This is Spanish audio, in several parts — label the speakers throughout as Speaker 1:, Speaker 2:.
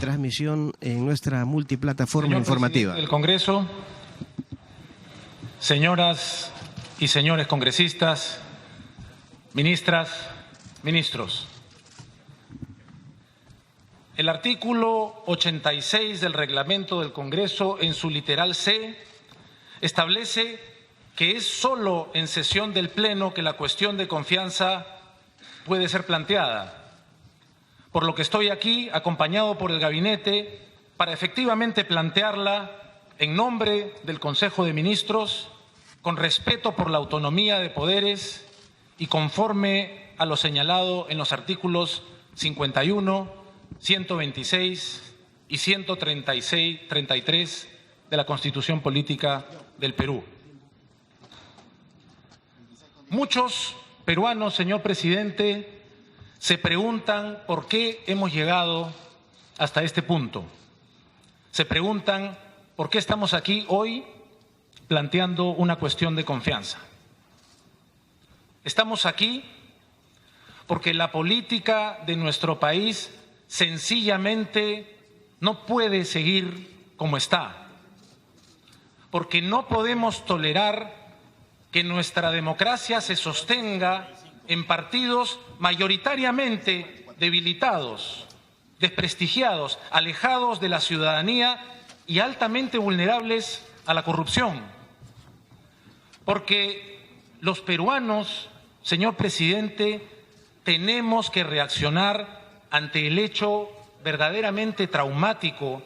Speaker 1: transmisión en nuestra multiplataforma
Speaker 2: Señor
Speaker 1: informativa.
Speaker 2: Presidente del Congreso, señoras y señores congresistas, ministras, ministros. El artículo 86 del reglamento del Congreso, en su literal C, establece que es solo en sesión del Pleno que la cuestión de confianza puede ser planteada, por lo que estoy aquí acompañado por el gabinete para efectivamente plantearla en nombre del Consejo de Ministros, con respeto por la autonomía de poderes y conforme a lo señalado en los artículos 51, 126 y 133 de la Constitución Política del Perú. Muchos peruanos, señor presidente, se preguntan por qué hemos llegado hasta este punto. Se preguntan por qué estamos aquí hoy planteando una cuestión de confianza. Estamos aquí porque la política de nuestro país sencillamente no puede seguir como está, porque no podemos tolerar que nuestra democracia se sostenga en partidos mayoritariamente debilitados, desprestigiados, alejados de la ciudadanía y altamente vulnerables a la corrupción. Porque los peruanos, señor presidente, tenemos que reaccionar ante el hecho verdaderamente traumático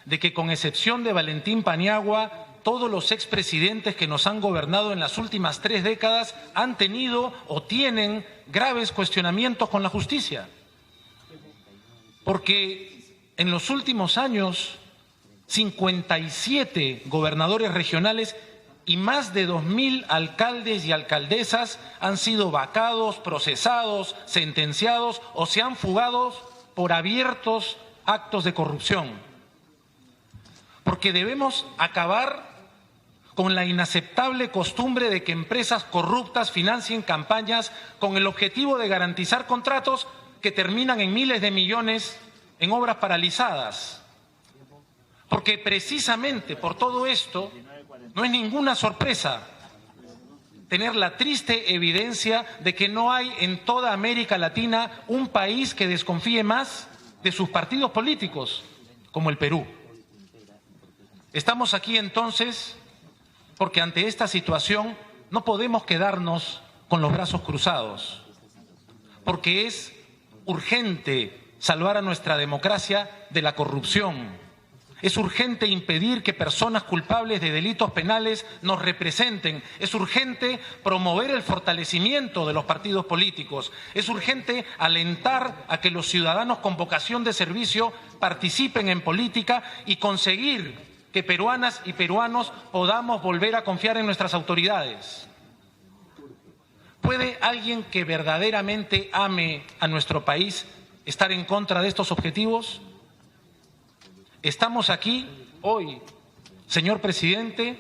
Speaker 2: de que, con excepción de Valentín Paniagua, todos los expresidentes que nos han gobernado en las últimas 3 décadas han tenido o tienen graves cuestionamientos con la justicia. Porque en los últimos años, 57 gobernadores regionales y más de 2.000 alcaldes y alcaldesas han sido vacados, procesados, sentenciados o se han fugado por abiertos actos de corrupción. Porque debemos acabar con la inaceptable costumbre de que empresas corruptas financien campañas con el objetivo de garantizar contratos que terminan en miles de millones en obras paralizadas. Porque precisamente por todo esto no es ninguna sorpresa tener la triste evidencia de que no hay en toda América Latina un país que desconfíe más de sus partidos políticos como el Perú. Estamos aquí entonces porque ante esta situación no podemos quedarnos con los brazos cruzados, porque es urgente salvar a nuestra democracia de la corrupción. Es urgente impedir que personas culpables de delitos penales nos representen. Es urgente promover el fortalecimiento de los partidos políticos. Es urgente alentar a que los ciudadanos con vocación de servicio participen en política y conseguir que peruanas y peruanos podamos volver a confiar en nuestras autoridades. ¿Puede alguien que verdaderamente ame a nuestro país estar en contra de estos objetivos? Estamos aquí hoy, señor presidente,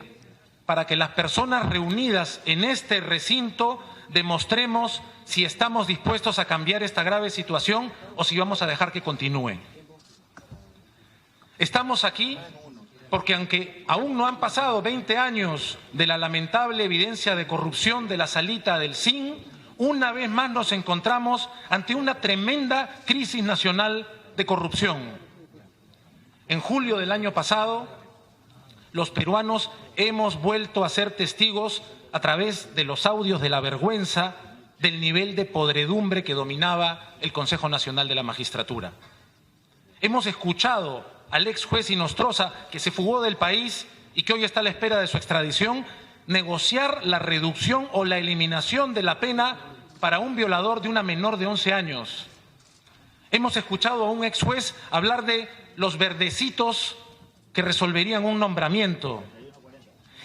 Speaker 2: para que las personas reunidas en este recinto demostremos si estamos dispuestos a cambiar esta grave situación o si vamos a dejar que continúe. Estamos aquí porque, aunque aún no han pasado 20 años de la lamentable evidencia de corrupción de la salita del SIN, una vez más nos encontramos ante una tremenda crisis nacional de corrupción. En julio del año pasado, los peruanos hemos vuelto a ser testigos, a través de los audios de la vergüenza, del nivel de podredumbre que dominaba el Consejo Nacional de la Magistratura. Hemos escuchado al ex juez Inostroza, que se fugó del país y que hoy está a la espera de su extradición, negociar la reducción o la eliminación de la pena para un violador de una menor de 11 años. Hemos escuchado a un ex juez hablar de los verdecitos que resolverían un nombramiento.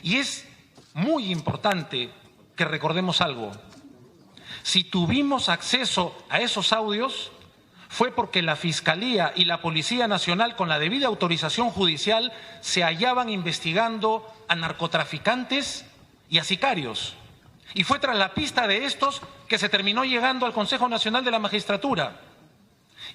Speaker 2: Y es muy importante que recordemos algo. Si tuvimos acceso a esos audios, fue porque la Fiscalía y la Policía Nacional, con la debida autorización judicial, se hallaban investigando a narcotraficantes y a sicarios. Y fue tras la pista de estos que se terminó llegando al Consejo Nacional de la Magistratura.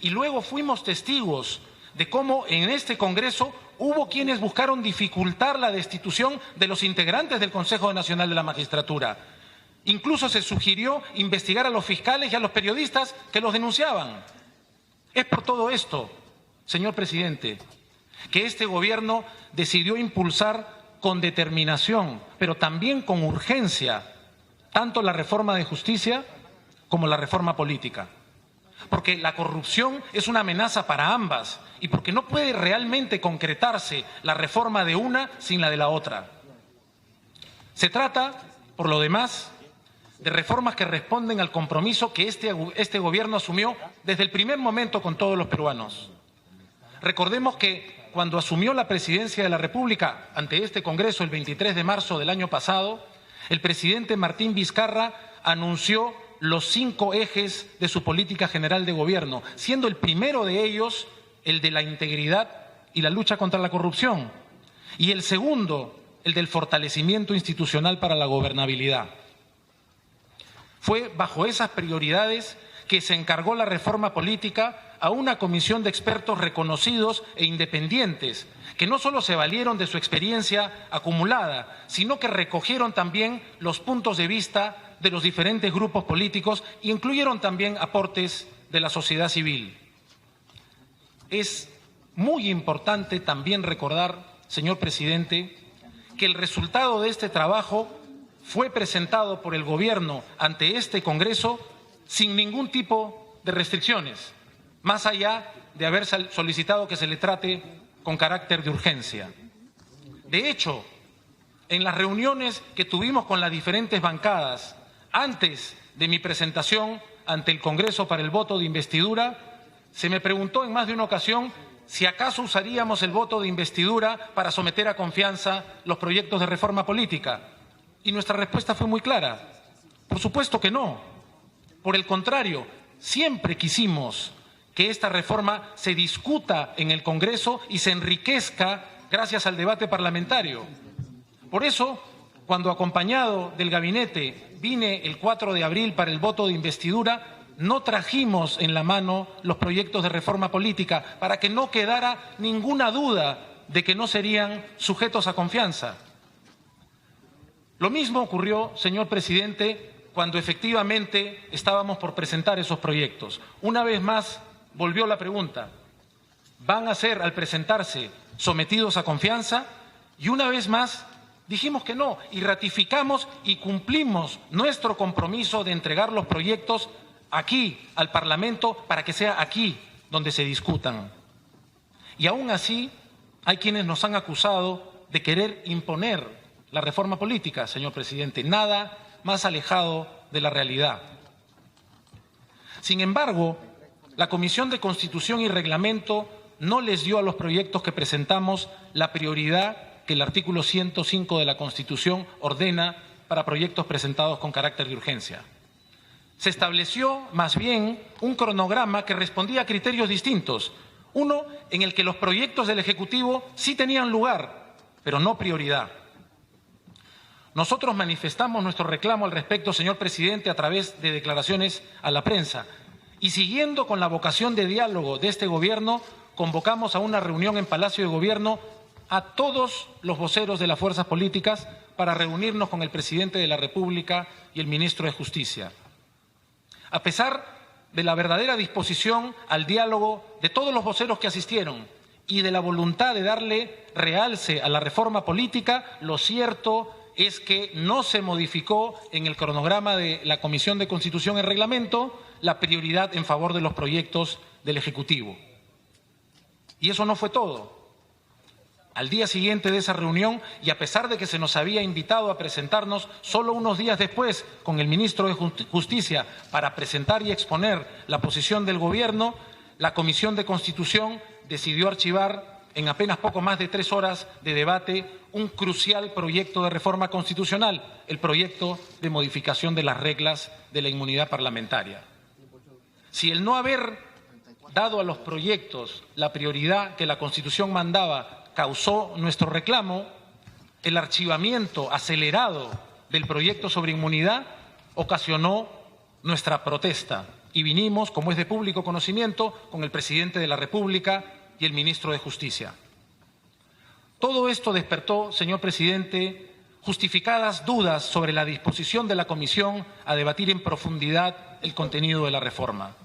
Speaker 2: Y luego fuimos testigos de cómo en este Congreso hubo quienes buscaron dificultar la destitución de los integrantes del Consejo Nacional de la Magistratura. Incluso se sugirió investigar a los fiscales y a los periodistas que los denunciaban. Es por todo esto, señor presidente, que este gobierno decidió impulsar con determinación, pero también con urgencia, tanto la reforma de justicia como la reforma política. Porque la corrupción es una amenaza para ambas y porque no puede realmente concretarse la reforma de una sin la de la otra. Se trata, por lo demás, de reformas que responden al compromiso que este gobierno asumió desde el primer momento con todos los peruanos. Recordemos que cuando asumió la presidencia de la República ante este Congreso el 23 de marzo del año pasado, el presidente Martín Vizcarra anunció los 5 ejes de su política general de gobierno, siendo el primero de ellos el de la integridad y la lucha contra la corrupción, y el segundo, el del fortalecimiento institucional para la gobernabilidad. Fue bajo esas prioridades que se encargó la reforma política a una comisión de expertos reconocidos e independientes, que no solo se valieron de su experiencia acumulada, sino que recogieron también los puntos de vista de los diferentes grupos políticos e incluyeron también aportes de la sociedad civil. Es muy importante también recordar, señor presidente, que el resultado de este trabajo fue presentado por el Gobierno ante este Congreso sin ningún tipo de restricciones, más allá de haber solicitado que se le trate con carácter de urgencia. De hecho, en las reuniones que tuvimos con las diferentes bancadas antes de mi presentación ante el Congreso para el voto de investidura, se me preguntó en más de una ocasión si acaso usaríamos el voto de investidura para someter a confianza los proyectos de reforma política. Y nuestra respuesta fue muy clara. Por supuesto que no. Por el contrario, siempre quisimos que esta reforma se discuta en el Congreso y se enriquezca gracias al debate parlamentario. Por eso, cuando acompañado del gabinete vine el 4 de abril para el voto de investidura, no trajimos en la mano los proyectos de reforma política para que no quedara ninguna duda de que no serían sujetos a confianza. Lo mismo ocurrió, señor presidente, cuando efectivamente estábamos por presentar esos proyectos. Una vez más volvió la pregunta: ¿van a ser, al presentarse, sometidos a confianza? Y una vez más dijimos que no, y ratificamos y cumplimos nuestro compromiso de entregar los proyectos aquí, al Parlamento, para que sea aquí donde se discutan. Y aún así hay quienes nos han acusado de querer imponer la reforma política, señor presidente, nada más alejado de la realidad. Sin embargo, la Comisión de Constitución y Reglamento no les dio a los proyectos que presentamos la prioridad que el artículo 105 de la Constitución ordena para proyectos presentados con carácter de urgencia. Se estableció, más bien, un cronograma que respondía a criterios distintos. Uno, en el que los proyectos del Ejecutivo sí tenían lugar, pero no prioridad. Nosotros manifestamos nuestro reclamo al respecto, señor presidente, a través de declaraciones a la prensa. Y siguiendo con la vocación de diálogo de este Gobierno, convocamos a una reunión en Palacio de Gobierno a todos los voceros de las fuerzas políticas para reunirnos con el presidente de la República y el ministro de Justicia. A pesar de la verdadera disposición al diálogo de todos los voceros que asistieron y de la voluntad de darle realce a la reforma política, lo cierto es que no se modificó en el cronograma de la Comisión de Constitución y Reglamento la prioridad en favor de los proyectos del Ejecutivo. Y eso no fue todo. Al día siguiente de esa reunión, y a pesar de que se nos había invitado a presentarnos solo unos días después con el ministro de Justicia para presentar y exponer la posición del Gobierno, la Comisión de Constitución decidió archivar en apenas poco más de 3 horas de debate un crucial proyecto de reforma constitucional, el proyecto de modificación de las reglas de la inmunidad parlamentaria. Si el no haber dado a los proyectos la prioridad que la Constitución mandaba causó nuestro reclamo, el archivamiento acelerado del proyecto sobre inmunidad ocasionó nuestra protesta y vinimos, como es de público conocimiento, con el presidente de la República y el ministro de Justicia. Todo esto despertó, señor presidente, justificadas dudas sobre la disposición de la Comisión a debatir en profundidad el contenido de la reforma.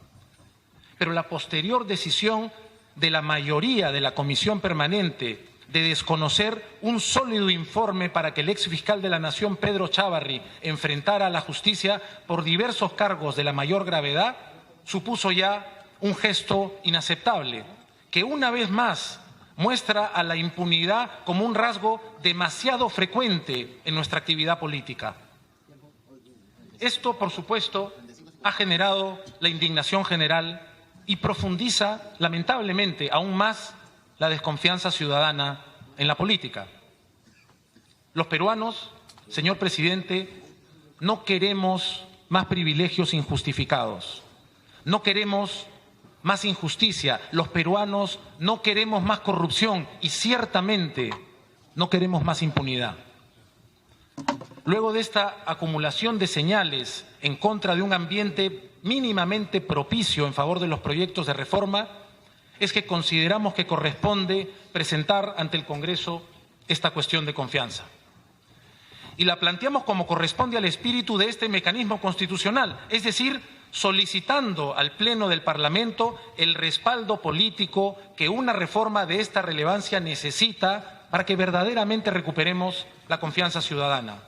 Speaker 2: Pero la posterior decisión de la mayoría de la Comisión Permanente de desconocer un sólido informe para que el exfiscal de la Nación, Pedro Chávarri, enfrentara a la justicia por diversos cargos de la mayor gravedad, supuso ya un gesto inaceptable, que una vez más muestra a la impunidad como un rasgo demasiado frecuente en nuestra actividad política. Esto, por supuesto, ha generado la indignación general y profundiza, lamentablemente, aún más la desconfianza ciudadana en la política. Los peruanos, señor presidente, no queremos más privilegios injustificados, no queremos más injusticia, los peruanos no queremos más corrupción y ciertamente no queremos más impunidad. Luego de esta acumulación de señales en contra de un ambiente mínimamente propicio en favor de los proyectos de reforma, es que consideramos que corresponde presentar ante el Congreso esta cuestión de confianza. Y la planteamos como corresponde al espíritu de este mecanismo constitucional, es decir, solicitando al Pleno del Parlamento el respaldo político que una reforma de esta relevancia necesita para que verdaderamente recuperemos la confianza ciudadana.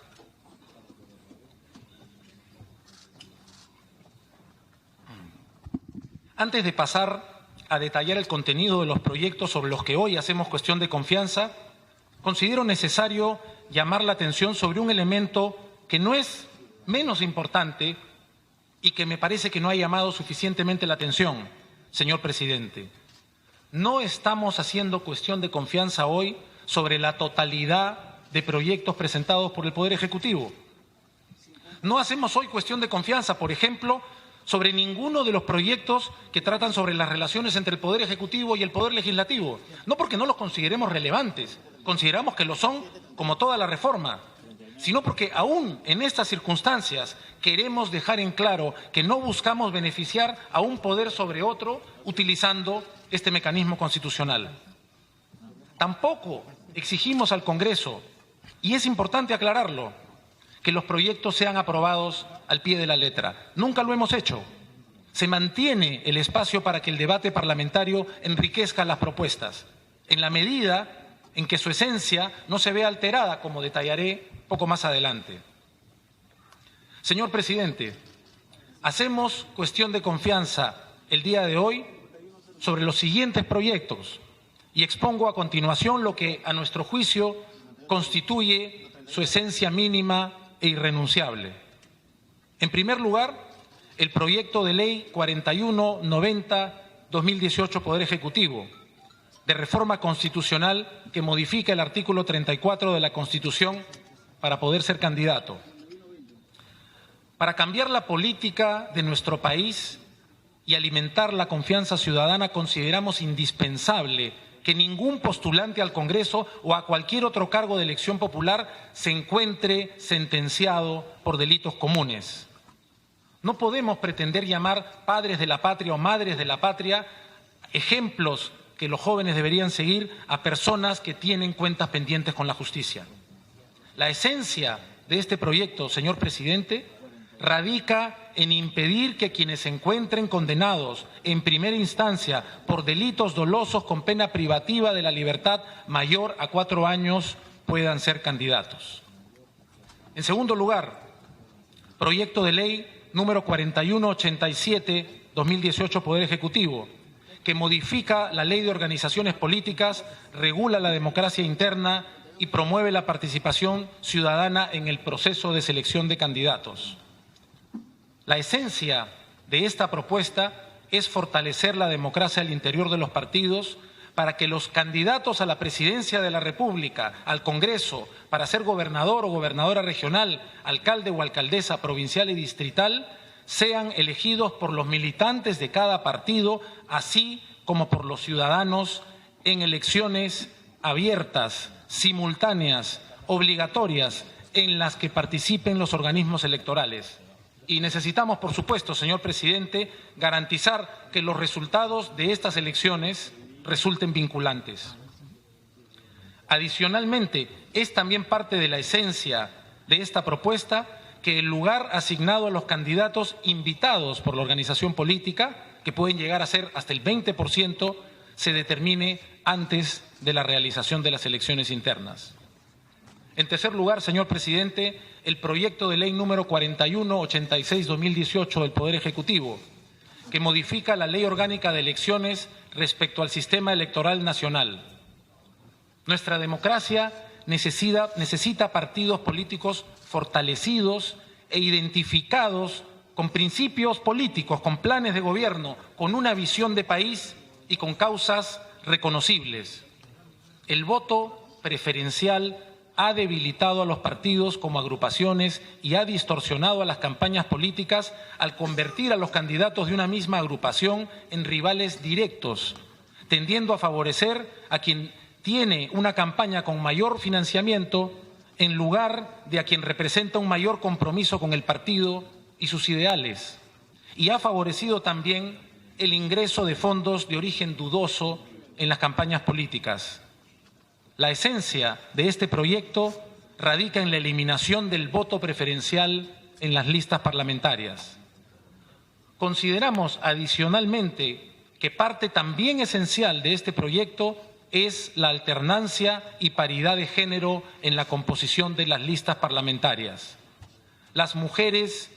Speaker 2: Antes de pasar a detallar el contenido de los proyectos sobre los que hoy hacemos cuestión de confianza, considero necesario llamar la atención sobre un elemento que no es menos importante y que me parece que no ha llamado suficientemente la atención, señor presidente. No estamos haciendo cuestión de confianza hoy sobre la totalidad de proyectos presentados por el Poder Ejecutivo. No hacemos hoy cuestión de confianza, por ejemplo, sobre ninguno de los proyectos que tratan sobre las relaciones entre el Poder Ejecutivo y el Poder Legislativo. No porque no los consideremos relevantes, consideramos que lo son como toda la reforma, sino porque aún en estas circunstancias queremos dejar en claro que no buscamos beneficiar a un poder sobre otro utilizando este mecanismo constitucional. Tampoco exigimos al Congreso, y es importante aclararlo, que los proyectos sean aprobados al pie de la letra. Nunca lo hemos hecho. Se mantiene el espacio para que el debate parlamentario enriquezca las propuestas, en la medida en que su esencia no se vea alterada, como detallaré poco más adelante. Señor presidente, hacemos cuestión de confianza el día de hoy sobre los siguientes proyectos y expongo a continuación lo que, a nuestro juicio, constituye su esencia mínima e irrenunciable. En primer lugar, el proyecto de ley 4190-2018 Poder Ejecutivo, de reforma constitucional que modifica el artículo 34 de la Constitución para poder ser candidato. Para cambiar la política de nuestro país y alimentar la confianza ciudadana, consideramos indispensable que ningún postulante al Congreso o a cualquier otro cargo de elección popular se encuentre sentenciado por delitos comunes. No podemos pretender llamar padres de la patria o madres de la patria ejemplos que los jóvenes deberían seguir a personas que tienen cuentas pendientes con la justicia. La esencia de este proyecto, señor presidente, radica en impedir que quienes se encuentren condenados en primera instancia por delitos dolosos con pena privativa de la libertad mayor a 4 años puedan ser candidatos. En segundo lugar, proyecto de ley número 4187-2018 Poder Ejecutivo, que modifica la Ley de Organizaciones Políticas, regula la democracia interna y promueve la participación ciudadana en el proceso de selección de candidatos. La esencia de esta propuesta es fortalecer la democracia al interior de los partidos para que los candidatos a la presidencia de la República, al Congreso, para ser gobernador o gobernadora regional, alcalde o alcaldesa provincial y distrital, sean elegidos por los militantes de cada partido, así como por los ciudadanos en elecciones abiertas, simultáneas, obligatorias, en las que participen los organismos electorales. Y necesitamos, por supuesto, señor presidente, garantizar que los resultados de estas elecciones resulten vinculantes. Adicionalmente, es también parte de la esencia de esta propuesta que el lugar asignado a los candidatos invitados por la organización política, que pueden llegar a ser hasta el 20%, se determine antes de la realización de las elecciones internas. En tercer lugar, señor presidente, el proyecto de ley número 4186/2018 del Poder Ejecutivo, que modifica la Ley Orgánica de Elecciones respecto al sistema electoral nacional. Nuestra democracia necesita partidos políticos fortalecidos e identificados con principios políticos, con planes de gobierno, con una visión de país y con causas reconocibles. El voto preferencial ha debilitado a los partidos como agrupaciones y ha distorsionado a las campañas políticas al convertir a los candidatos de una misma agrupación en rivales directos, tendiendo a favorecer a quien tiene una campaña con mayor financiamiento en lugar de a quien representa un mayor compromiso con el partido y sus ideales. Y ha favorecido también el ingreso de fondos de origen dudoso en las campañas políticas. La esencia de este proyecto radica en la eliminación del voto preferencial en las listas parlamentarias. Consideramos adicionalmente que parte también esencial de este proyecto es la alternancia y paridad de género en la composición de las listas parlamentarias. Las mujeres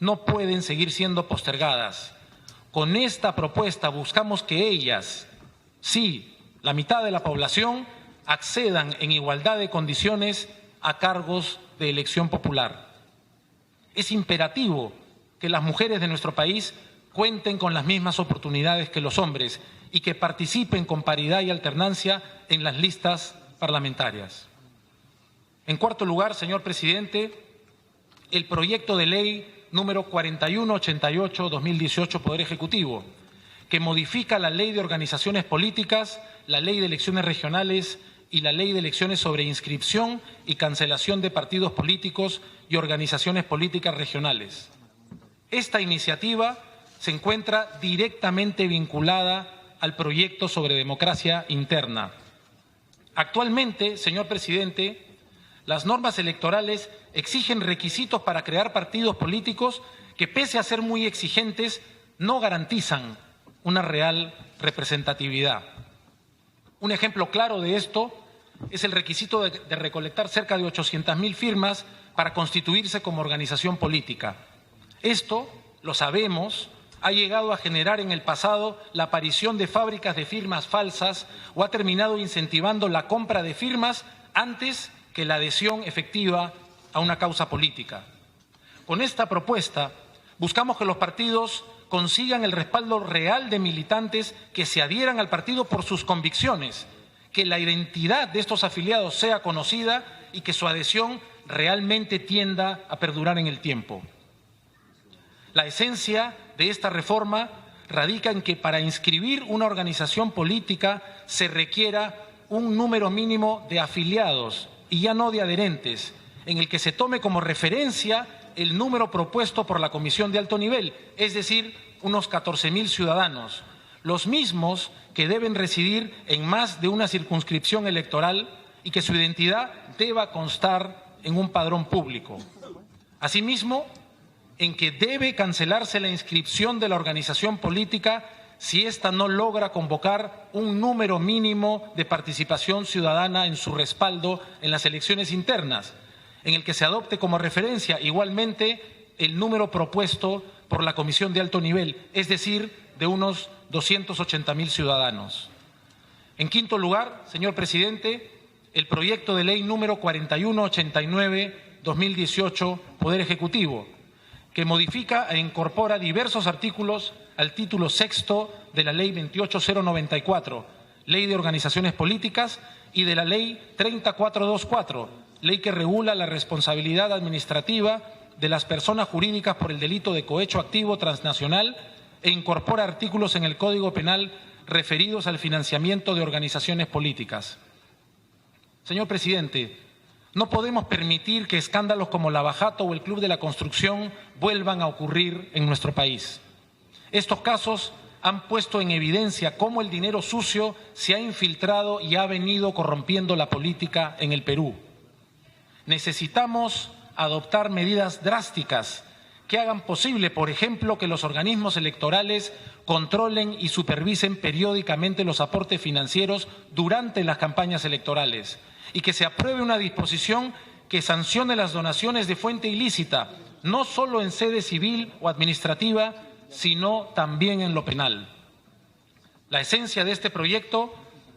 Speaker 2: no pueden seguir siendo postergadas. Con esta propuesta buscamos que ellas, sí, la mitad de la población, accedan en igualdad de condiciones a cargos de elección popular. Es imperativo que las mujeres de nuestro país cuenten con las mismas oportunidades que los hombres y que participen con paridad y alternancia en las listas parlamentarias. En cuarto lugar, señor presidente, el proyecto de ley número 4188/2018, Poder Ejecutivo, que modifica la Ley de Organizaciones Políticas, la Ley de Elecciones Regionales y la Ley de Elecciones sobre inscripción y cancelación de partidos políticos y organizaciones políticas regionales. Esta iniciativa se encuentra directamente vinculada al proyecto sobre democracia interna. Actualmente, señor presidente, las normas electorales exigen requisitos para crear partidos políticos que, pese a ser muy exigentes, no garantizan una real representatividad. Un ejemplo claro de esto es el requisito de recolectar cerca de 800.000 firmas para constituirse como organización política. Esto, lo sabemos, ha llegado a generar en el pasado la aparición de fábricas de firmas falsas o ha terminado incentivando la compra de firmas antes que la adhesión efectiva a una causa política. Con esta propuesta buscamos que los partidos consigan el respaldo real de militantes que se adhieran al partido por sus convicciones, que la identidad de estos afiliados sea conocida y que su adhesión realmente tienda a perdurar en el tiempo. La esencia de esta reforma radica en que para inscribir una organización política se requiera un número mínimo de afiliados y ya no de adherentes, en el que se tome como referencia el número propuesto por la Comisión de Alto Nivel, es decir, unos 14.000 ciudadanos, los mismos que deben residir en más de una circunscripción electoral y que su identidad deba constar en un padrón público. Asimismo, en que debe cancelarse la inscripción de la organización política si ésta no logra convocar un número mínimo de participación ciudadana en su respaldo en las elecciones internas, en el que se adopte como referencia igualmente el número propuesto por la Comisión de Alto Nivel, es decir, de unos 280.000 ciudadanos. En quinto lugar, señor presidente, el proyecto de ley número 4189/2018, Poder Ejecutivo, que modifica e incorpora diversos artículos al título sexto de la Ley 28094, Ley de Organizaciones Políticas, y de la Ley 30424, ley que regula la responsabilidad administrativa de las personas jurídicas por el delito de cohecho activo transnacional e incorpora artículos en el Código Penal referidos al financiamiento de organizaciones políticas. Señor presidente, no podemos permitir que escándalos como Lavajato o el Club de la Construcción vuelvan a ocurrir en nuestro país. Estos casos han puesto en evidencia cómo el dinero sucio se ha infiltrado y ha venido corrompiendo la política en el Perú. Necesitamos adoptar medidas drásticas que hagan posible, por ejemplo, que los organismos electorales controlen y supervisen periódicamente los aportes financieros durante las campañas electorales y que se apruebe una disposición que sancione las donaciones de fuente ilícita, no solo en sede civil o administrativa, sino también en lo penal. La esencia de este proyecto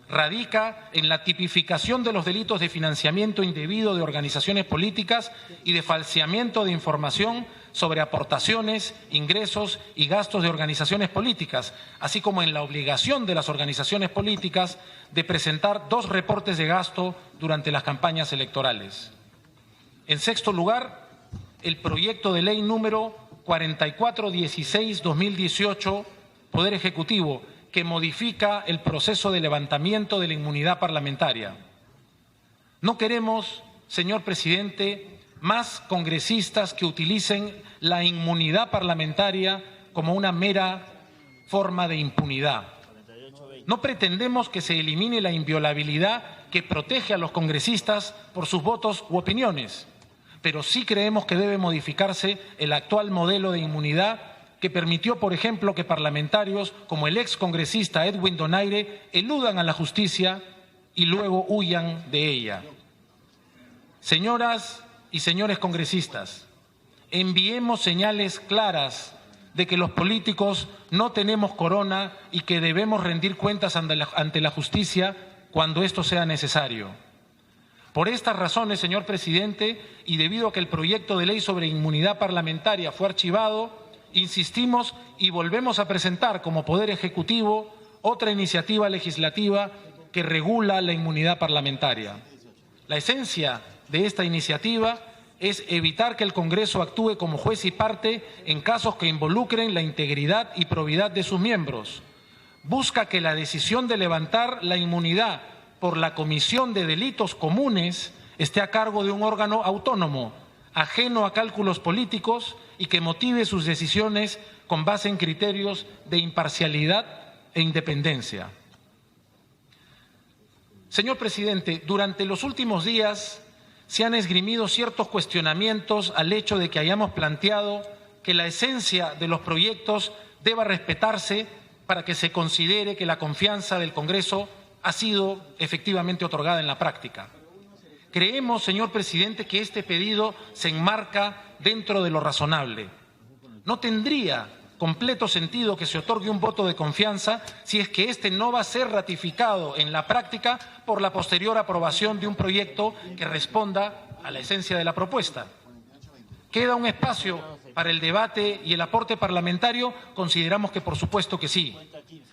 Speaker 2: radica en la tipificación de los delitos de financiamiento indebido de organizaciones políticas y de falseamiento de información sobre aportaciones, ingresos y gastos de organizaciones políticas, así como en la obligación de las organizaciones políticas de presentar 2 reportes de gasto durante las campañas electorales. En sexto lugar, el proyecto de ley número 4416-2018, Poder Ejecutivo, que modifica el proceso de levantamiento de la inmunidad parlamentaria. No queremos, señor presidente, más congresistas que utilicen la inmunidad parlamentaria como una mera forma de impunidad. No pretendemos que se elimine la inviolabilidad que protege a los congresistas por sus votos u opiniones, pero sí creemos que debe modificarse el actual modelo de inmunidad que permitió, por ejemplo, que parlamentarios como el excongresista Edwin Donaire eludan a la justicia y luego huyan de ella. Señoras y señores congresistas, enviemos señales claras de que los políticos no tenemos corona y que debemos rendir cuentas ante la justicia cuando esto sea necesario. Por estas razones, señor presidente, y debido a que el proyecto de ley sobre inmunidad parlamentaria fue archivado, insistimos y volvemos a presentar como Poder Ejecutivo otra iniciativa legislativa que regula la inmunidad parlamentaria. La esencia de esta iniciativa es evitar que el Congreso actúe como juez y parte en casos que involucren la integridad y probidad de sus miembros. Busca que la decisión de levantar la inmunidad por la comisión de delitos comunes esté a cargo de un órgano autónomo, ajeno a cálculos políticos y que motive sus decisiones con base en criterios de imparcialidad e independencia. Señor presidente, durante los últimos días se han esgrimido ciertos cuestionamientos al hecho de que hayamos planteado que la esencia de los proyectos deba respetarse para que se considere que la confianza del Congreso ha sido efectivamente otorgada en la práctica. Creemos, señor presidente, que este pedido se enmarca dentro de lo razonable. No tendría completo sentido que se otorgue un voto de confianza si es que éste no va a ser ratificado en la práctica por la posterior aprobación de un proyecto que responda a la esencia de la propuesta. ¿Queda un espacio para el debate y el aporte parlamentario? Consideramos que por supuesto que sí,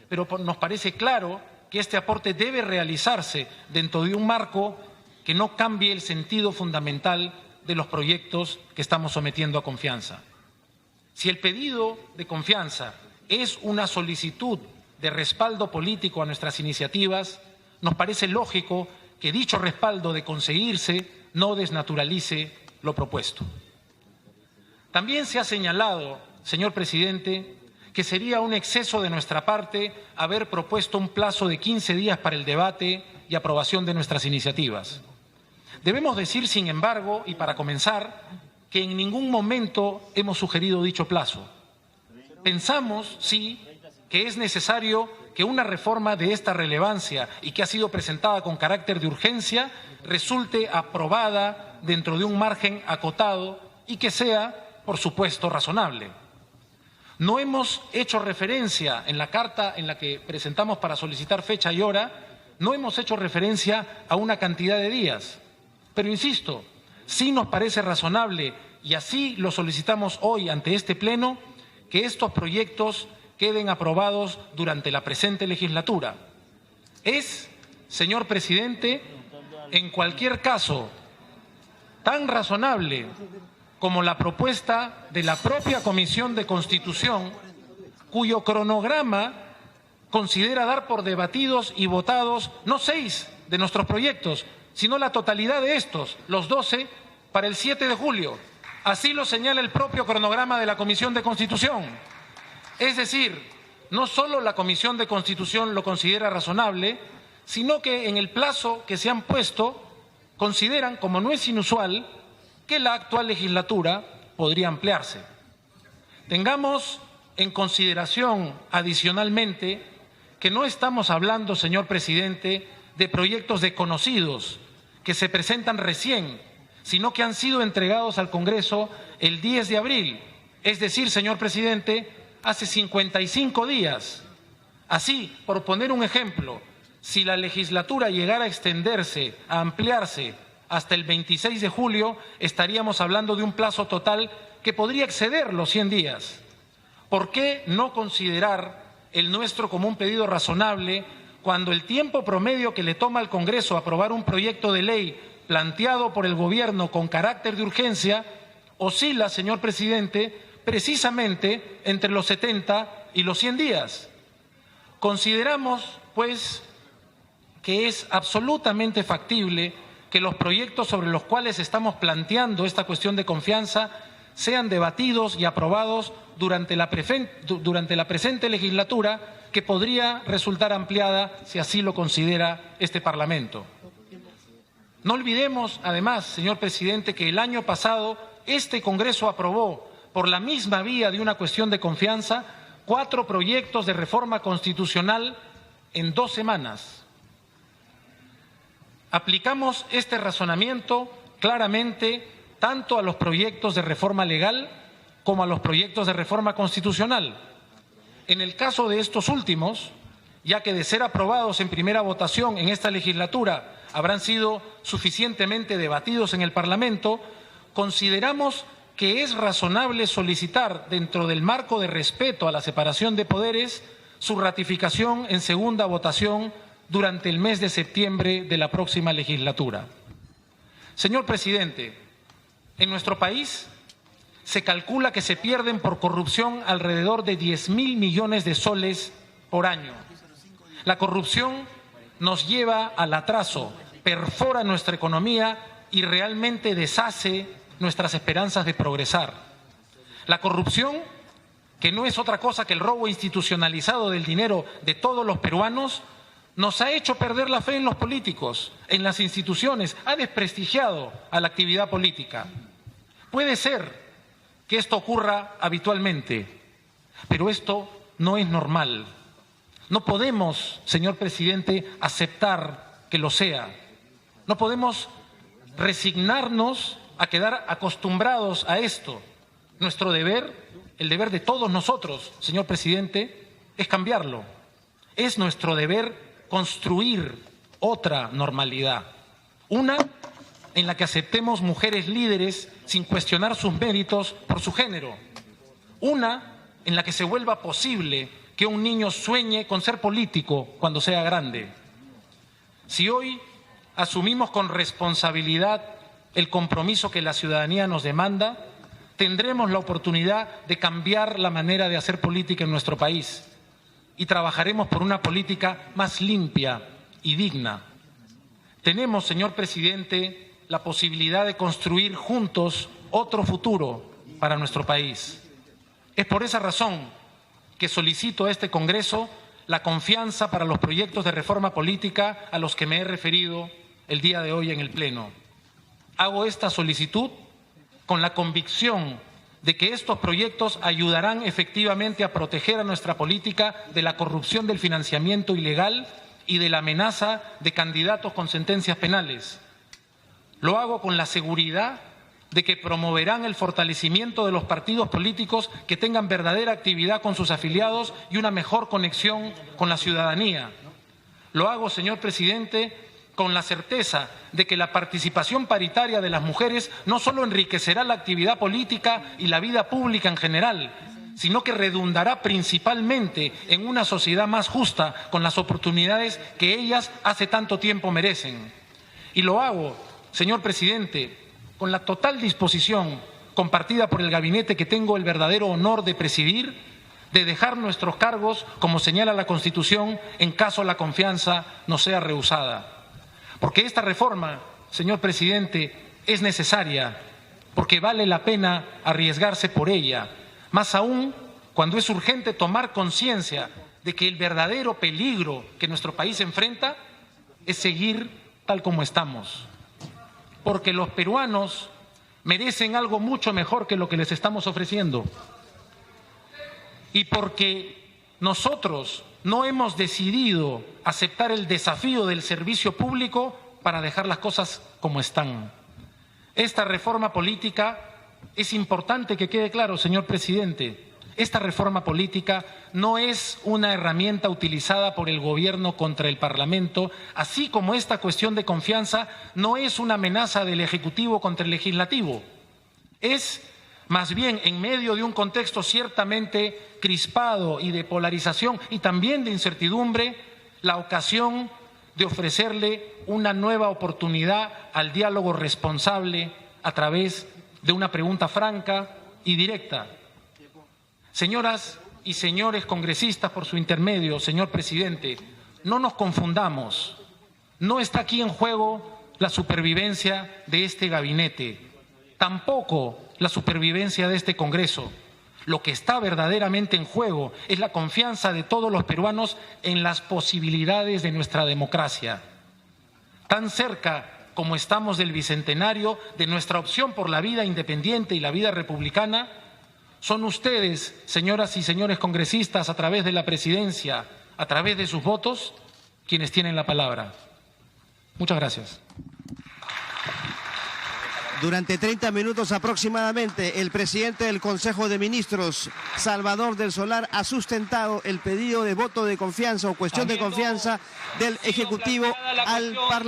Speaker 2: pero nos parece claro que este aporte debe realizarse dentro de un marco que no cambie el sentido fundamental de los proyectos que estamos sometiendo a confianza. Si el pedido de confianza es una solicitud de respaldo político a nuestras iniciativas, nos parece lógico que dicho respaldo, de conseguirse, no desnaturalice lo propuesto. También se ha señalado, señor presidente, que sería un exceso de nuestra parte haber propuesto un plazo de 15 días para el debate y aprobación de nuestras iniciativas. Debemos decir, sin embargo, y para comenzar, que en ningún momento hemos sugerido dicho plazo. Pensamos, sí, que es necesario que una reforma de esta relevancia y que ha sido presentada con carácter de urgencia resulte aprobada dentro de un margen acotado y que sea, por supuesto, razonable. No hemos hecho referencia en la carta en la que presentamos para solicitar fecha y hora, no hemos hecho referencia a una cantidad de días. Pero insisto, sí nos parece razonable, y así lo solicitamos hoy ante este Pleno, que estos proyectos queden aprobados durante la presente legislatura. Es, señor presidente, en cualquier caso, tan razonable como la propuesta de la propia Comisión de Constitución, cuyo cronograma considera dar por debatidos y votados no 6 de nuestros proyectos, sino la totalidad de estos, los 12, para el 7 de julio. Así lo señala el propio cronograma de la Comisión de Constitución. Es decir, no solo la Comisión de Constitución lo considera razonable, sino que en el plazo que se han puesto consideran, como no es inusual, que la actual legislatura podría ampliarse. Tengamos en consideración adicionalmente que no estamos hablando, señor presidente, de proyectos desconocidos que se presentan recién, sino que han sido entregados al Congreso el 10 de abril, es decir, señor presidente, hace 55 días. Así, por poner un ejemplo, si la legislatura llegara a extenderse, a ampliarse hasta el 26 de julio, estaríamos hablando de un plazo total que podría exceder los 100 días. ¿Por qué no considerar el nuestro como un pedido razonable cuando el tiempo promedio que le toma al Congreso aprobar un proyecto de ley planteado por el Gobierno con carácter de urgencia oscila, señor presidente, precisamente entre los 70 y los 100 días? Consideramos, pues, que es absolutamente factible que los proyectos sobre los cuales estamos planteando esta cuestión de confianza sean debatidos y aprobados durante la presente legislatura, que podría resultar ampliada si así lo considera este Parlamento. No olvidemos, además, señor presidente, que el año pasado este Congreso aprobó, por la misma vía de una cuestión de confianza, 4 proyectos de reforma constitucional en 2 semanas. Aplicamos este razonamiento claramente tanto a los proyectos de reforma legal como a los proyectos de reforma constitucional. En el caso de estos últimos, ya que de ser aprobados en primera votación en esta legislatura habrán sido suficientemente debatidos en el Parlamento, consideramos que es razonable solicitar, dentro del marco de respeto a la separación de poderes, su ratificación en segunda votación durante el mes de septiembre de la próxima legislatura. Señor presidente, en nuestro país se calcula que se pierden por corrupción alrededor de 10.000 millones de soles por año. La corrupción nos lleva al atraso, perfora nuestra economía y realmente deshace nuestras esperanzas de progresar. La corrupción, que no es otra cosa que el robo institucionalizado del dinero de todos los peruanos, nos ha hecho perder la fe en los políticos, en las instituciones, ha desprestigiado a la actividad política. Puede ser que esto ocurra habitualmente, pero esto no es normal. No podemos, señor presidente, aceptar que lo sea. No podemos resignarnos a quedar acostumbrados a esto. Nuestro deber, el deber de todos nosotros, señor presidente, es cambiarlo. Es nuestro deber construir otra normalidad. Una en la que aceptemos mujeres líderes sin cuestionar sus méritos por su género. Una en la que se vuelva posible que un niño sueñe con ser político cuando sea grande. Si hoy asumimos con responsabilidad el compromiso que la ciudadanía nos demanda, tendremos la oportunidad de cambiar la manera de hacer política en nuestro país y trabajaremos por una política más limpia y digna. Tenemos, señor presidente, la posibilidad de construir juntos otro futuro para nuestro país. Es por esa razón que solicito a este Congreso la confianza para los proyectos de reforma política a los que me he referido el día de hoy en el Pleno. Hago esta solicitud con la convicción de que estos proyectos ayudarán efectivamente a proteger a nuestra política de la corrupción del financiamiento ilegal y de la amenaza de candidatos con sentencias penales. Lo hago con la seguridad de que promoverán el fortalecimiento de los partidos políticos que tengan verdadera actividad con sus afiliados y una mejor conexión con la ciudadanía. Lo hago, señor presidente, con la certeza de que la participación paritaria de las mujeres no solo enriquecerá la actividad política y la vida pública en general, sino que redundará principalmente en una sociedad más justa con las oportunidades que ellas hace tanto tiempo merecen. Y lo hago, señor presidente, con la total disposición compartida por el gabinete que tengo el verdadero honor de presidir, de dejar nuestros cargos, como señala la Constitución, en caso la confianza no sea rehusada. Porque esta reforma, señor presidente, es necesaria, porque vale la pena arriesgarse por ella, más aún cuando es urgente tomar conciencia de que el verdadero peligro que nuestro país enfrenta es seguir tal como estamos. Porque los peruanos merecen algo mucho mejor que lo que les estamos ofreciendo. Y porque nosotros no hemos decidido aceptar el desafío del servicio público para dejar las cosas como están. Esta reforma política, es importante que quede claro, señor presidente, esta reforma política no es una herramienta utilizada por el gobierno contra el Parlamento, así como esta cuestión de confianza no es una amenaza del Ejecutivo contra el Legislativo. Es más bien, en medio de un contexto ciertamente crispado y de polarización y también de incertidumbre, la ocasión de ofrecerle una nueva oportunidad al diálogo responsable a través de una pregunta franca y directa. Señoras y señores congresistas, por su intermedio, señor presidente, no nos confundamos. No está aquí en juego la supervivencia de este gabinete, tampoco la supervivencia de este Congreso. Lo que está verdaderamente en juego es la confianza de todos los peruanos en las posibilidades de nuestra democracia. Tan cerca como estamos del bicentenario, de nuestra opción por la vida independiente y la vida republicana, son ustedes, señoras y señores congresistas, a través de la presidencia, a través de sus votos, quienes tienen la palabra. Muchas gracias.
Speaker 1: Durante 30 minutos aproximadamente, el presidente del Consejo de Ministros, Salvador del Solar, ha sustentado el pedido de voto de confianza o cuestión de confianza del Ejecutivo al Parlamento.